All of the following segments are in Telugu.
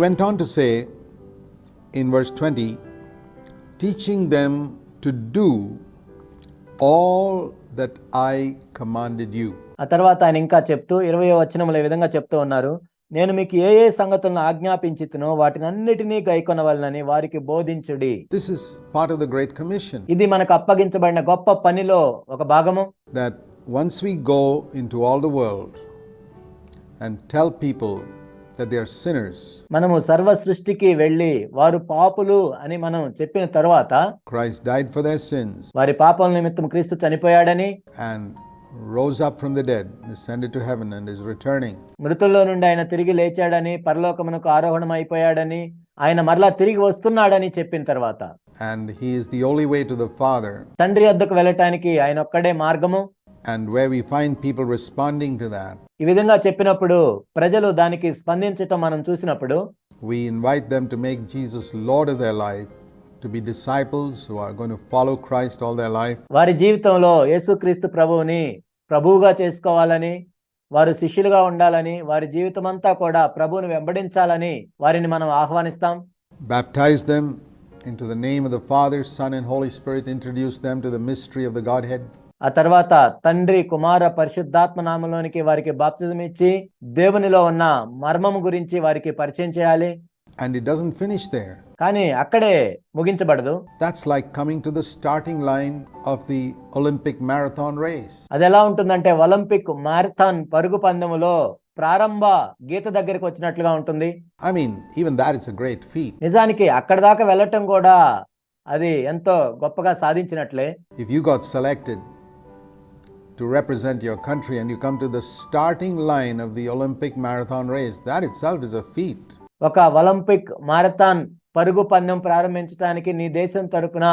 went on to say in verse 20, teaching them to do all that I commanded you. ఆ తర్వాత ఆయన ఇంకా చెప్తూ 20వ వచనంలో ఈ విధంగా చెప్తూ ఉన్నారు, నేను మీకు ఏ ఏ సంగతులను ఆజ్ఞాపించితినో వాటినన్నిటినీ గైకొనవలెనని వారికి బోధించుడి. This is part of the Great Commission. ఇది మనకు అప్పగించబడిన గొప్ప పనిలో ఒక భాగము. That once we go into all the world and tell people that they are sinners, మనము సర్వ సృష్టికి వెళ్ళి వారు పాపులు అని మనం చెప్పిన తర్వాత, Christ died for their sins వారి పాపల నిమిత్తం క్రీస్తు చనిపోయాడని, and rose up from the dead, ascended to heaven and is returning. మృతుల్లో నుండి ఆయన తిరిగి లేచాడని, పరలోకమునకు ఆరోహణం అయిపోయాడని, ఆయన మరలా తిరిగి వస్తున్నాడని చెప్పిన తర్వాత, and he is the only way to the Father, తండ్రి వద్దకు వెళ్ళటానికి ఆయన ఒక్కడే మార్గము. and where we find people responding to that, ఈ విధంగా చెప్పినప్పుడు ప్రజలు దానికి స్పందించటం మనం చూసినప్పుడు, we invite them to make Jesus Lord of their life, to be disciples who are going to follow Christ all their life. వారి జీవితంలో యేసుక్రీస్తు ప్రభువుని ప్రభువుగా చేసుకోవాలని, వారు శిష్యులుగా ఉండాలని, వారి జీవితం అంతా కూడా ప్రభువుని వెంబడించాలని వారిని మనం ఆహ్వానిస్తాం. Baptize them into the name of the Father, Son and Holy Spirit. Introduce them to the mystery of the Godhead. ఆ తర్వాత తండ్రి, కుమార, పరిశుద్ధాత్మ నామములోనికి వారికి బాప్తిజం ఇచ్చి దేవునిలో ఉన్న మర్మము గురించి వారికి పరిచయం చేయాలి. And it doesn't finish there. కానీ అక్కడే ముగించబడదు. That's like coming to the starting line of the Olympic marathon race. అది ఎలా ఉంటుందంటే, ఒలింపిక్ మారథాన్ పరుగు పందెములో ప్రారంభ గీత దగ్గరికి వచ్చినట్లుగా ఉంటుంది. I mean, even that is a great feat. నిజానికి అక్కడ దాకా వెళ్ళటం కూడా అది ఎంతో గొప్పగా సాధించినట్లే. If you got selected to represent your country and you come to the starting line of the Olympic marathon race, that itself is a feat. ఒక ఒలింపిక్ మారథాన్ పరుగు పందెం ప్రారంభించడానికి నీ దేశం తరపున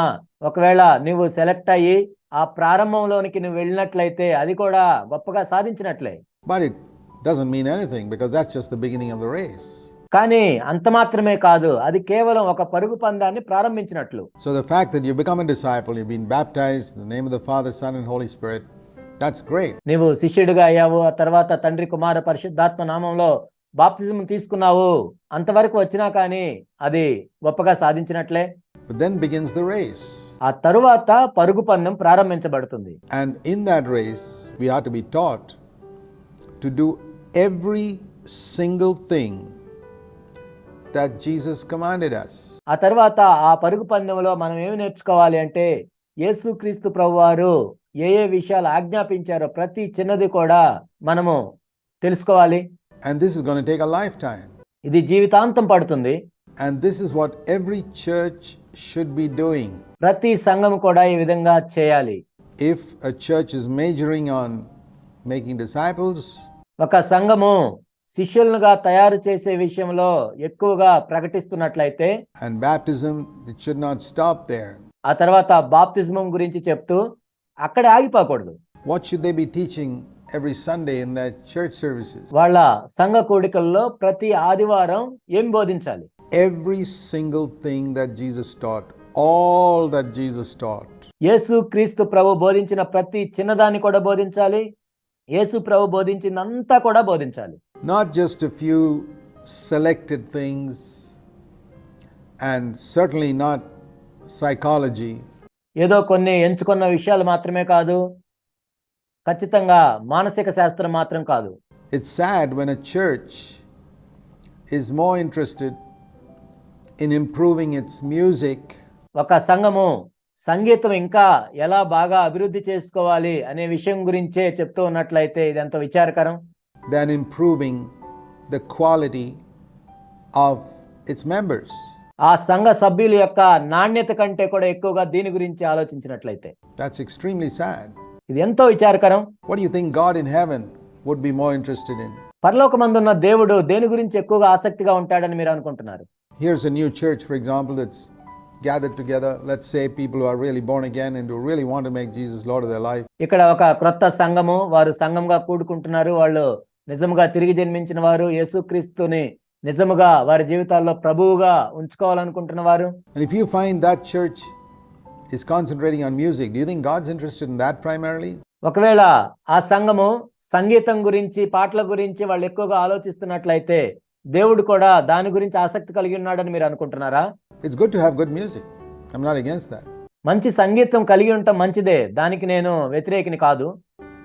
ఒకవేళ నువ్వు సెలెక్ట్ అయ్యి ఆ ప్రారంభంలోనికి నువ్వు వెళ్ళినట్లయితే అది కూడా గొప్పగా సాధించినట్లే. But it doesn't mean anything because that's just the beginning of the race. కానీ అంత మాత్రమే కాదు, అది కేవలం ఒక పరుగు పందాన్ని ప్రారంభించినట్లు. So the fact that you become a disciple, you've been baptized in the name of the Father, Son and Holy Spirit, that's great. నీవు శిష్యుడిగా అయ్యావు, ఆ తర్వాత తండ్రి, కుమార, పరిశుద్ధాత్మ నామంలో బాప్తిజం తీసుకున్నావు, అంతవరకు వచ్చినా కానీ అది గొప్పగా సాధించినట్లే. But then begins the race. ఆ తరువాత పరుగు పందెం ప్రారంభించబడుతుంది. And in that race, we are to be taught to do every single thing that Jesus commanded us. ఆ తర్వాత ఆ పరుగు పందెంలో మనం ఏమి నేర్చుకోవాలి అంటే, యేసుక్రీస్తు ప్రభువారు ఏ ఏ విషయాలు ఆజ్ఞాపించారో ప్రతి చిన్నది కూడా మనము తెలుసుకోవాలి. And this is going to take a lifetime. ఇది జీవితాంతం పడుతుంది. And this is what every church should be doing. ప్రతి సంఘం కూడా ఈ విధంగా చేయాలి. If a church is majoring on making disciples, ఒక సంఘము శిష్యులుగా తయారు చేసే విషయంలో ఎక్కువగా ప్రకటిస్తున్నట్లయితే, and baptism, it should not stop there. ఆ తర్వాత బాప్తిజం గురించి చెప్తూ అక్కడే ఆగిపోకూడదు. What should they be teaching every Sunday in their church services? వాళ్ళ సంఘ కూడికల్లో ప్రతి ఆదివారం ఏం బోధించాలి? Every single thing that Jesus taught, all that Jesus taught. యేసు క్రీస్తు ప్రభు బోధించిన ప్రతి చిన్నదాన్ని కూడా బోధించాలి. యేసు ప్రభు బోధించిందంతా కూడా బోధించాలి. Not just a few selected things, and certainly not psychology. ఏదో కొన్ని ఎంచుకున్న విషయాలు మాత్రమే కాదు, ఖచ్చితంగా మానసిక శాస్త్రం మాత్రం కాదు. It's sad when a church is more interested in improving its music ఒక సంఘము సంగీతం ఇంకా ఎలా బాగా అభివృద్ధి చేసుకోవాలి అనే విషయం గురించే చెప్తూ ఉన్నట్లయితే ఇది ఎంతో విచారకరం. than improving the quality of its members. ఆ సంఘ సభ్యుల యొక్క నాణ్యత కంటే కూడా ఎక్కువగా దీని గురించి ఆలోచించినట్లయితే That's extremely sad. ఇది ఎంతో విచారకరం. What do you think God in heaven would be more interested in? పరలోకమందున్న దేవుడు దేని గురించి ఎక్కువగా ఆసక్తిగా ఉంటాడని మీరు అనుకుంటున్నారు? Here's a new church, for example, that's gathered together. Let's say people who are really born again and who really want to make Jesus Lord of their life. ఇక్కడ ఒక క్రొత్త సంఘము, వారు సంఘంగా కూడుకుంటున్నారు. వాళ్ళు నిజముగా తిరిగి జన్మించిన వారు, యేసుక్రీస్తుని నిజముగా వారి జీవితాల్లో ప్రభువుగా ఉంచుకోవాలనుకుంటున్న వారు. And if you find that church is concentrating on music, do you think God's interested in that primarily? ఒకవేళ ఆ సంఘము సంగీతం గురించి, పాటల గురించి వాళ్ళు ఎక్కువగా ఆలోచిస్తున్నట్లయితే దేవుడు కూడా దాని గురించి ఆసక్తి కలిగి ఉన్నాడని మీరు అనుకుంటున్నారా? It's good to have good music. I'm not against that. మంచి సంగీతం కలిగి ఉండటం మంచిదే, దానికి నేను వ్యతిరేకిని కాదు.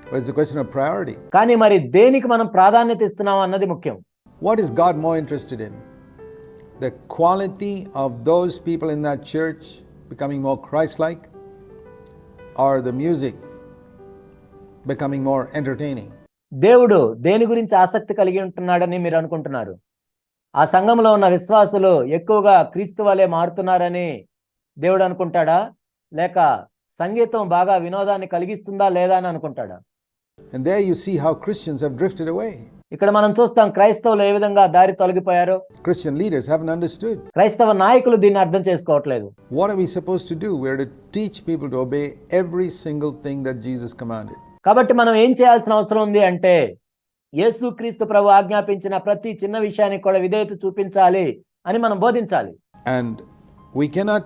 But it's a question of priority. కానీ మరి దేనికి మనం ప్రాధాన్యత ఇస్తున్నాం అన్నది ముఖ్యం. What is God more interested in? The quality of those people in that church becoming more Christ-like, or the music becoming more entertaining? దేవుడు దేని గురించి ఆసక్తి కలిగి ఉంటున్నాడని మీరు అనుకుంటున్నారు? ఆ సంఘంలో ఉన్న విశ్వాసులు ఎక్కువగా క్రీస్తు వలె మారుతున్నారని దేవుడు అనుకుంటాడా, లేక సంగీతం బాగా వినోదాన్ని కలిగిస్తుందా లేదా అని అనుకుంటాడా? And there you see how Christians have drifted away. ఇక్కడ మనం చూస్తాం క్రైస్తవులు ఏ విధంగా దారి తొలగిపోయారు. Christian leaders haven't understood. క్రైస్తవ నాయకులు దీన్ని అర్థం చేసుకోవట్లేదు. What are we supposed to do? We're to teach people to obey every single thing that Jesus commanded. కాబట్టి మనం ఏం చేయాల్సిన అవసరం ఉంది అంటే, యేసుక్రీస్తు ప్రభు ఆజ్ఞాపించిన ప్రతి చిన్న విషయానికి కూడా విధేయత చూపించాలి అని మనం బోధించాలి. And we cannot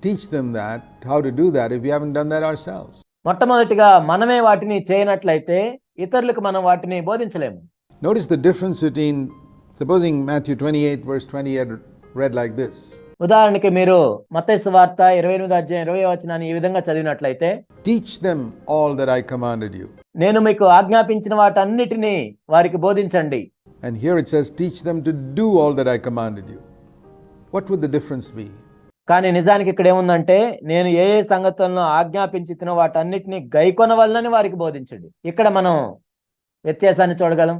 teach them that, how to do that, if we haven't done that ourselves. మొట్టమొదటిగా మనమే వాటిని చేయనట్లయితే ఇతరులకు మనం వాటిని బోధించలేము. Notice the difference between, supposing Matthew 28 verse 20 had read like this. ఉదాహరణకి మీరు మత్తయి సువార్త 28:20 ఈ విధంగా చదివినట్లయితే, Teach them all that I commanded you. నేను మీకు ఆజ్ఞాపించిన వాటన్నిటినీ వారికి బోధించండి. And here it says, teach them to do all that I commanded you. What would the difference be? కానీ నిజానికి ఇక్కడ ఏముందంటే, నేను ఏ ఏ సంగతులను ఆజ్ఞాపించినో వాటన్నిటిని గైకొనవలనని వారికి బోధించండి. ఇక్కడ మనం వ్యత్యాసాన్ని చూడగలం.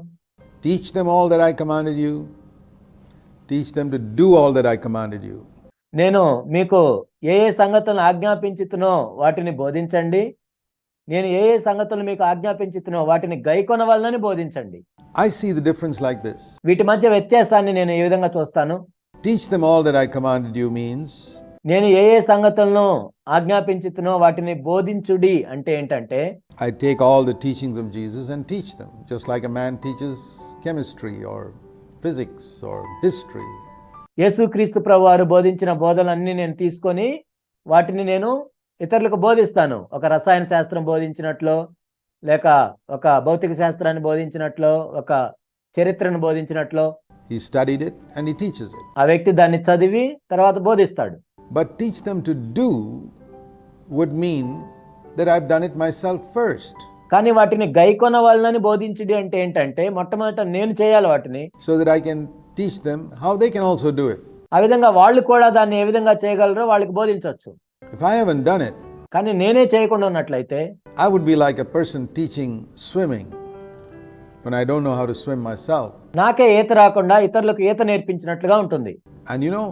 Teach them all that I commanded you. Teach them to do all that I commanded you. నేను మీకు ఏ ఏ సంగతులను ఆజ్ఞాపించినో వాటిని బోధించండి. నేను ఏ ఏ సంగతులు మీకు ఆజ్ఞాపించినో వాటిని గైకొనవలనని బోధించండి. I see the difference like this. వీటి మధ్య వ్యత్యాసాన్ని నేను ఈ విధంగా చూస్తాను. Teach them all that I commanded you means, నేను ఏ ఏ సంగతులను ఆజ్ఞాపించినో వాటిని బోధించుడి అంటే ఏంటంటే, I take all the teachings of Jesus and teach them, just like a man teaches chemistry or physics or history. యేసుక్రీస్తు ప్రభువారు బోధించిన బోధనలన్నీ నేను తీసుకొని వాటిని నేను ఇతరులకు బోధిస్తాను. ఒక రసాయన శాస్త్రం బోధించినట్లో, లేక ఒక భౌతిక శాస్త్రాన్ని బోధించినట్లో, ఒక చరిత్రను బోధించినట్లో. He studied it and he teaches it. ఆ వ్యక్తి దాన్ని చదివి తర్వాత బోధిస్తాడు. But teach them to do would mean that I've done it myself first, కానీ వాటిని గైకొనవలనని బోధించుడి అంటే ఏంటంటే, మొట్టమొదట నేను చేయాలి వాటిని, so that I can teach them how they can also do it. ఆ విధంగా వాళ్ళు కూడా దాన్ని ఏ విధంగా చేయగలరో వాళ్ళకి బోధించవచ్చు. If I haven't done it, కానీ నేనే చేయకుండా ఉన్నట్లయితే, I would be like a person teaching swimming when I don't know how to swim myself. నాకే ఈత రాకుండా ఇతరులకు ఈత నేర్పించినట్లుగా ఉంటుంది. And you know,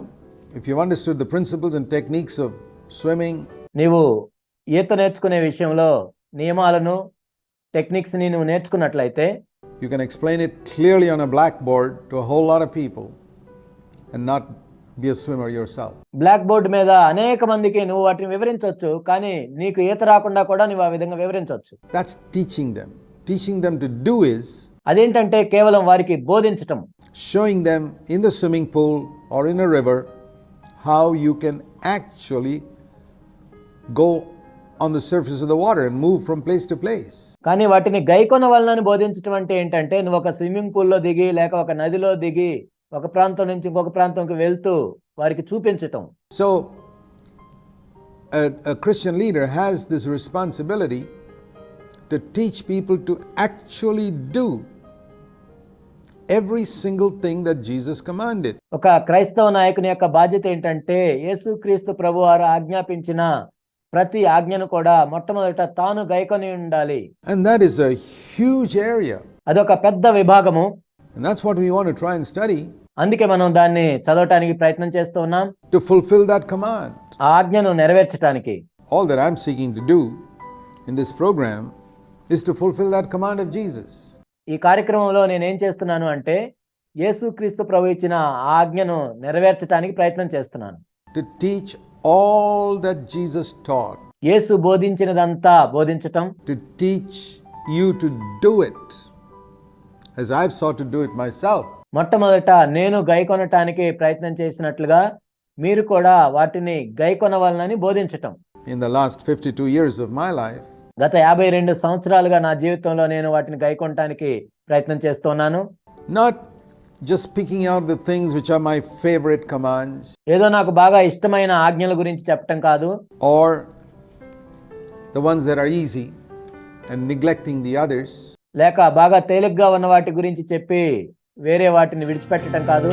if you've understood the principles and techniques of swimming, నీవు ఈత నేర్చుకునే విషయంలో నియమాలను, టెక్నిక్స్ ని నువ్వు నేర్చుకున్నట్లయితే, you can explain it clearly on a blackboard to a whole lot of people and not be a swimmer yourself. Black board మీద అనేక మందికి నువ్వు వాటిని వివరించవచ్చు, కానీ నీకు ఈత రాకుండా కూడా నువ్వు ఆ విధంగా వివరించవచ్చు. That's teaching them. Teaching them to do is అదేంటంటే కేవలం వారికి బోధించటం. showing them in the swimming pool or in a river how you can actually go on the surface of the water and move from place to place. కానీ వాటిని గైకొనవలనని బోధించటం అంటే ఏంటంటే, నువ్వు ఒక స్విమ్మింగ్ పూల్లో దిగి లేక ఒక నదిలో దిగి ఒక ప్రాంతం నుంచి ఇంకొక ప్రాంతంకి వెళ్తూ వారికి చూపించటం. So a Christian leader has this responsibility to teach people to actually do every single thing that Jesus commanded. ఒక క్రైస్తవ నాయకుని యొక్క బాధ్యత ఏంటంటే, యేసుక్రీస్తు ప్రభువారు ఆజ్ఞాపించిన ప్రతి ఆజ్ఞను కూడా మొట్టమొదట తాను గైకొని ఉండాలి. And that is a huge area. అదొక పెద్ద విభాగము. And that's what we want to try and study, అందుకే మనం దాన్ని చదవటానికి ప్రయత్నం చేస్తూ ఉన్నాం, to fulfill that command. ఆ ఆజ్ఞను నెరవేర్చటానికి. All that I'm seeking to do in this program is to fulfill that command of Jesus. ఈ కార్యక్రమంలో నేను ఏం చేస్తున్నాను అంటే, యేసుక్రీస్తు ప్రభు ఇచ్చిన ఆజ్ఞను నెరవేర్చటానికి ప్రయత్నం చేస్తున్నాను. To teach all that Jesus taught. Yesu బోధించినదంతా బోధించటం. To teach you to do it as I've sought to do it myself. మొట్టమొదట నేను గైకొనటానికి ప్రయత్నం చేసినట్లుగా మీరు కూడా వాటిని గైకొనవలనని బోధించటం. In the last 52 years of my life, గత 52 సంవత్సరాలుగా నా జీవితంలో నేను వాటిని గైకొనటానికి ప్రయత్నం చేస్తున్నాను. not just picking out the things which are my favorite commands, ఏదో నాకు బాగా ఇష్టమైన ఆజ్ఞల గురించి చెప్పటం కాదు, or the ones that are easy and neglecting the others. లేక బాగా తేలిగ్గా ఉన్న వాటి గురించి చెప్పి వేరే వాటిని విడిచిపెట్టడం కాదు.